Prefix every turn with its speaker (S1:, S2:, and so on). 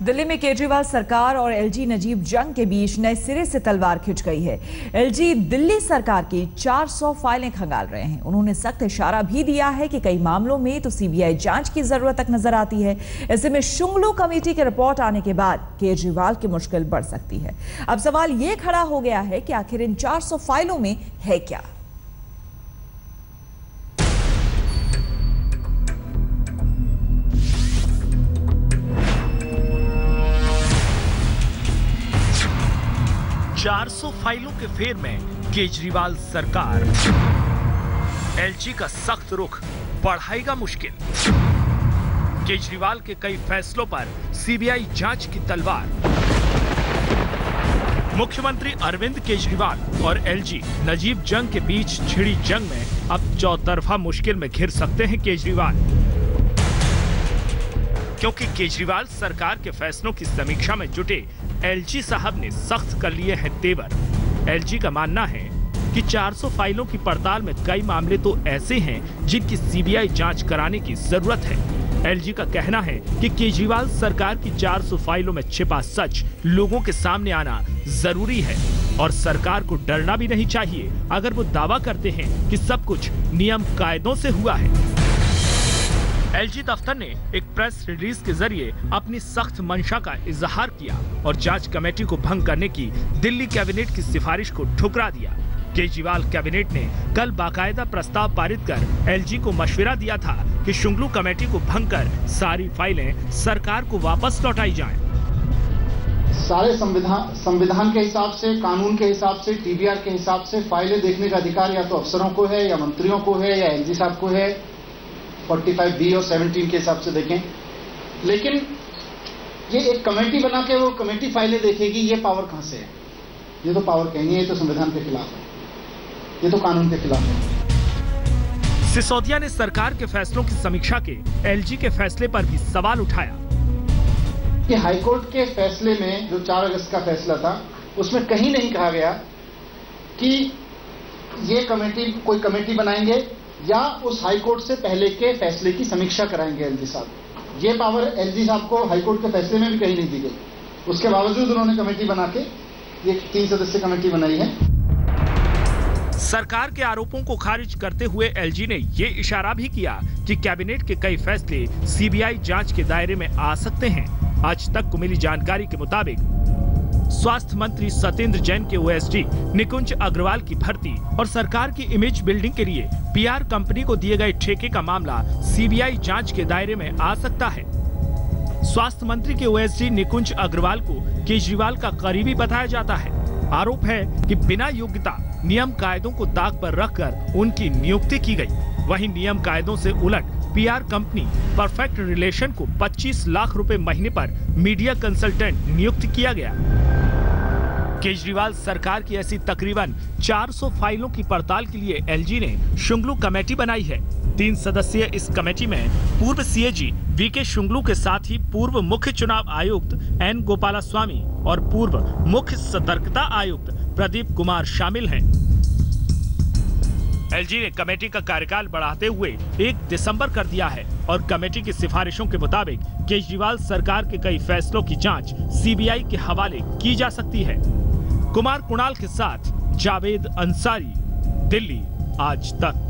S1: दिल्ली में केजरीवाल सरकार और एलजी नजीब जंग के बीच नए सिरे से तलवार खिंच गई है। एलजी दिल्ली सरकार की 400 फाइलें खंगाल रहे हैं। उन्होंने सख्त इशारा भी दिया है कि कई मामलों में तो सीबीआई जांच की जरूरत तक नजर आती है। ऐसे में शुंगलू कमेटी की रिपोर्ट आने के बाद केजरीवाल की मुश्किल बढ़ सकती है। अब सवाल यह खड़ा हो गया है कि आखिर इन 400 फाइलों में है क्या।
S2: सौ फाइलों के फेर में केजरीवाल सरकार, एलजी का सख्त रुख बढ़ाएगा मुश्किल। केजरीवाल के कई फैसलों पर सीबीआई जांच की तलवार। मुख्यमंत्री अरविंद केजरीवाल और एलजी नजीब जंग के बीच छिड़ी जंग में अब चौतरफा मुश्किल में घिर सकते हैं केजरीवाल, क्योंकि केजरीवाल सरकार के फैसलों की समीक्षा में जुटे एलजी साहब ने सख्त कर लिए हैं तेवर। एलजी का मानना है कि 400 फाइलों की पड़ताल में कई मामले तो ऐसे हैं जिनकी सीबीआई जांच कराने की जरूरत है। एलजी का कहना है कि केजरीवाल सरकार की 400 फाइलों में छिपा सच लोगों के सामने आना जरूरी है और सरकार को डरना भी नहीं चाहिए अगर वो दावा करते हैं कि सब कुछ नियम कायदों से हुआ है। एलजी दफ्तर ने एक प्रेस रिलीज के जरिए अपनी सख्त मंशा का इजहार किया और जांच कमेटी को भंग करने की दिल्ली कैबिनेट की सिफारिश को ठुकरा दिया। केजरीवाल कैबिनेट ने कल बाकायदा प्रस्ताव पारित कर एलजी को मशविरा दिया था कि शुंगलू कमेटी को भंग कर सारी फाइलें सरकार को वापस लौटाई जाएं।
S3: सारे संविधान के हिसाब से, कानून के हिसाब से, टीबीआर के हिसाब से फाइलें देखने का अधिकार या तो अफसरों को है या मंत्रियों को है या एलजी साहब को है। 45B और 17 के हिसाब से देखें, लेकिन ये एक कमेटी बना के वो कमेटी फाइलें देखेगी, ये पावर कहां से है? ये तो पावर कहीं है, ये तो संविधान के खिलाफ है, ये तो कानून के खिलाफ है।
S2: सिसोदिया ने सरकार के फैसलों की समीक्षा के एलजी के फैसले पर भी सवाल उठाया
S3: कि हाईकोर्ट के फैसले में जो 4 अगस्त का फैसला था उसमें कहीं नहीं कहा गया कि ये कमेटी, कोई कमेटी बनाएंगे या उस हाईकोर्ट से पहले के फैसले की समीक्षा कराएंगे एलजी साहब। ये पावर एलजी साहब को हाईकोर्ट के फैसले में भी कहीं नहीं दी गई। उसके बावजूद उन्होंने कमेटी बना के ये 3 सदस्यीय कमेटी बनाई है।
S2: सरकार के आरोपों को खारिज करते हुए एलजी ने ये इशारा भी किया कि कैबिनेट के कई फैसले सीबीआई जांच के दायरे में आ सकते हैं। आज तक को मिली जानकारी के मुताबिक स्वास्थ्य मंत्री सत्येंद्र जैन के ओएसडी निकुंज अग्रवाल की भर्ती और सरकार की इमेज बिल्डिंग के लिए पीआर कंपनी को दिए गए ठेके का मामला सीबीआई जांच के दायरे में आ सकता है। स्वास्थ्य मंत्री के ओएसडी निकुंज अग्रवाल को केजरीवाल का करीबी बताया जाता है। आरोप है कि बिना योग्यता नियम कायदों को दाग पर रखकर उनकी नियुक्ति की गई। वहीं नियम कायदों से उलट पीआर कंपनी परफेक्ट रिलेशन को 25 लाख रुपए महीने पर मीडिया कंसल्टेंट नियुक्त किया गया। केजरीवाल सरकार की ऐसी तकरीबन 400 फाइलों की पड़ताल के लिए एलजी ने शुंगलू कमेटी बनाई है। 3 सदस्यीय इस कमेटी में पूर्व सीएजी वीके शुंगलू के साथ ही पूर्व मुख्य चुनाव आयुक्त एन गोपालास्वामी और पूर्व मुख्य सतर्कता आयुक्त प्रदीप कुमार शामिल हैं। एलजी ने कमेटी का कार्यकाल बढ़ाते हुए 1 दिसंबर कर दिया है और कमेटी की सिफारिशों के मुताबिक केजरीवाल सरकार के कई फैसलों की जांच सीबीआई के हवाले की जा सकती है। कुमार कुणाल के साथ जावेद अंसारी, दिल्ली आज तक।